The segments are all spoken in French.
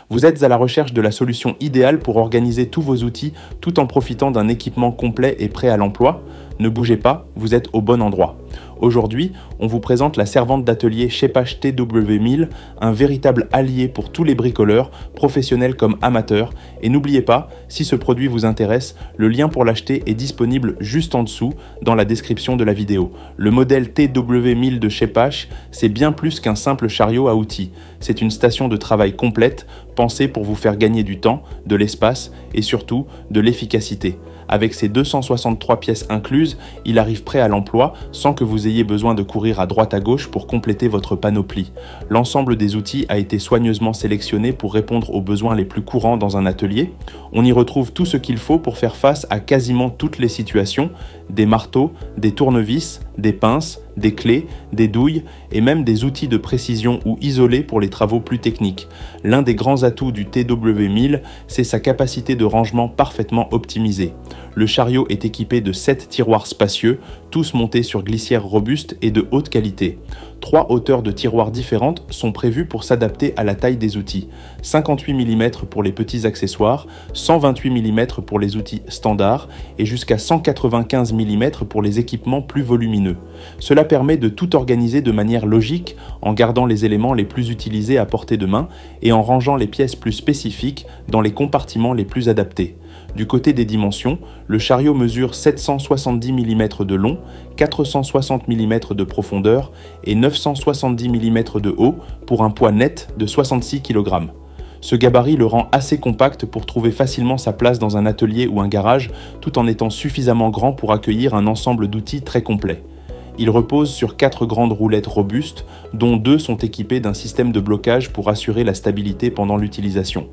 Vous êtes à la recherche de la solution idéale pour organiser tous vos outils tout en profitant d'un équipement complet et prêt à l'emploi? Ne bougez pas, vous êtes au bon endroit. Aujourd'hui, on vous présente la servante d'atelier Schepasch TW1000, un véritable allié pour tous les bricoleurs, professionnels comme amateurs. Et n'oubliez pas, si ce produit vous intéresse, le lien pour l'acheter est disponible juste en dessous dans la description de la vidéo. Le modèle TW1000 de Schepasch, c'est bien plus qu'un simple chariot à outils. C'est une station de travail complète, pensée pour vous faire gagner du temps, de l'espace et surtout de l'efficacité. Avec ses 263 pièces incluses, il arrive prêt à l'emploi sans que vous ayez besoin de courir à droite à gauche pour compléter votre panoplie. L'ensemble des outils a été soigneusement sélectionné pour répondre aux besoins les plus courants dans un atelier. On y retrouve tout ce qu'il faut pour faire face à quasiment toutes les situations, des marteaux, des tournevis, des pinces, des clés, des douilles et même des outils de précision ou isolés pour les travaux plus techniques. L'un des grands atouts du TW1000, c'est sa capacité de rangement parfaitement optimisée. Le chariot est équipé de 7 tiroirs spacieux, tous montés sur glissières robustes et de haute qualité. 3 hauteurs de tiroirs différentes sont prévues pour s'adapter à la taille des outils. 58 mm pour les petits accessoires, 128 mm pour les outils standards et jusqu'à 195 mm pour les équipements plus volumineux. Cela permet de tout organiser de manière logique en gardant les éléments les plus utilisés à portée de main et en rangeant les pièces plus spécifiques dans les compartiments les plus adaptés. Du côté des dimensions, le chariot mesure 770 mm de long, 460 mm de profondeur et 970 mm de haut pour un poids net de 66 kg. Ce gabarit le rend assez compact pour trouver facilement sa place dans un atelier ou un garage, tout en étant suffisamment grand pour accueillir un ensemble d'outils très complet. Il repose sur 4 grandes roulettes robustes, dont 2 sont équipées d'un système de blocage pour assurer la stabilité pendant l'utilisation.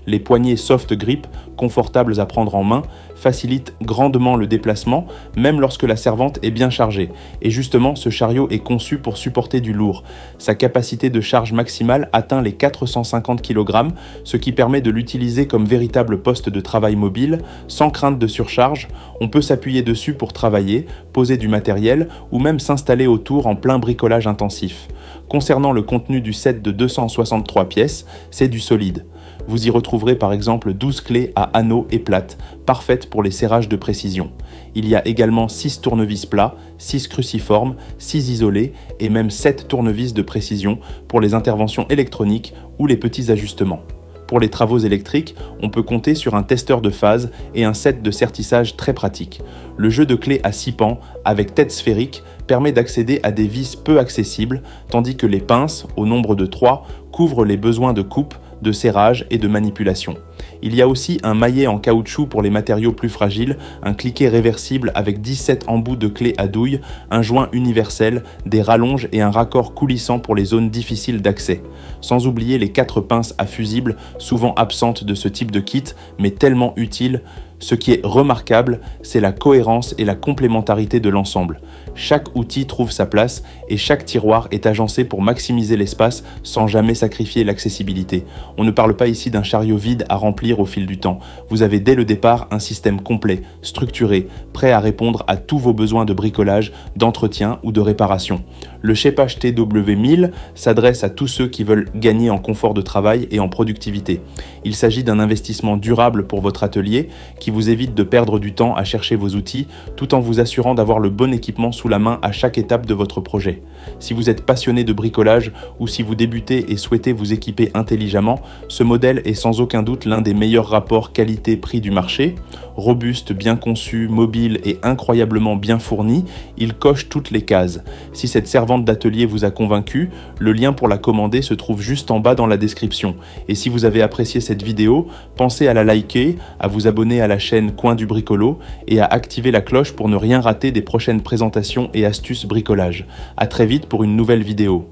Les poignées soft grip, confortables à prendre en main, facilitent grandement le déplacement, même lorsque la servante est bien chargée. Et justement, ce chariot est conçu pour supporter du lourd. Sa capacité de charge maximale atteint les 450 kg, ce qui permet de l'utiliser comme véritable poste de travail mobile, sans crainte de surcharge. On peut s'appuyer dessus pour travailler, poser du matériel ou même s'installer autour en plein bricolage intensif. Concernant le contenu du set de 263 pièces, c'est du solide. Vous y retrouverez par exemple 12 clés à anneaux et plates, parfaites pour les serrages de précision. Il y a également 6 tournevis plats, 6 cruciformes, 6 isolés et même 7 tournevis de précision pour les interventions électroniques ou les petits ajustements. Pour les travaux électriques, on peut compter sur un testeur de phase et un set de sertissage très pratique. Le jeu de clés à 6 pans, avec tête sphérique, permet d'accéder à des vis peu accessibles, tandis que les pinces, au nombre de 3, couvrent les besoins de coupe, de serrage et de manipulation. Il y a aussi un maillet en caoutchouc pour les matériaux plus fragiles, un cliquet réversible avec 17 embouts de clés à douille, un joint universel, des rallonges et un raccord coulissant pour les zones difficiles d'accès. Sans oublier les 4 pinces à fusibles, souvent absentes de ce type de kit, mais tellement utiles. Ce qui est remarquable, c'est la cohérence et la complémentarité de l'ensemble. Chaque outil trouve sa place et chaque tiroir est agencé pour maximiser l'espace sans jamais sacrifier l'accessibilité. On ne parle pas ici d'un chariot vide à remplir au fil du temps. Vous avez dès le départ un système complet, structuré, prêt à répondre à tous vos besoins de bricolage, d'entretien ou de réparation. Le Schepasch TW1000 s'adresse à tous ceux qui veulent gagner en confort de travail et en productivité. Il s'agit d'un investissement durable pour votre atelier qui vous évite de perdre du temps à chercher vos outils tout en vous assurant d'avoir le bon équipement sous la main à chaque étape de votre projet. Si vous êtes passionné de bricolage ou si vous débutez et souhaitez vous équiper intelligemment, ce modèle est sans aucun doute l'un des meilleurs rapports qualité-prix du marché. Robuste, bien conçu, mobile et incroyablement bien fourni, il coche toutes les cases. Si cette servante d'atelier vous a convaincu, le lien pour la commander se trouve juste en bas dans la description. Et si vous avez apprécié cette vidéo, pensez à la liker, à vous abonner à la chaîne Coin du Bricolo et à activer la cloche pour ne rien rater des prochaines présentations et astuces bricolage. À très vite pour une nouvelle vidéo.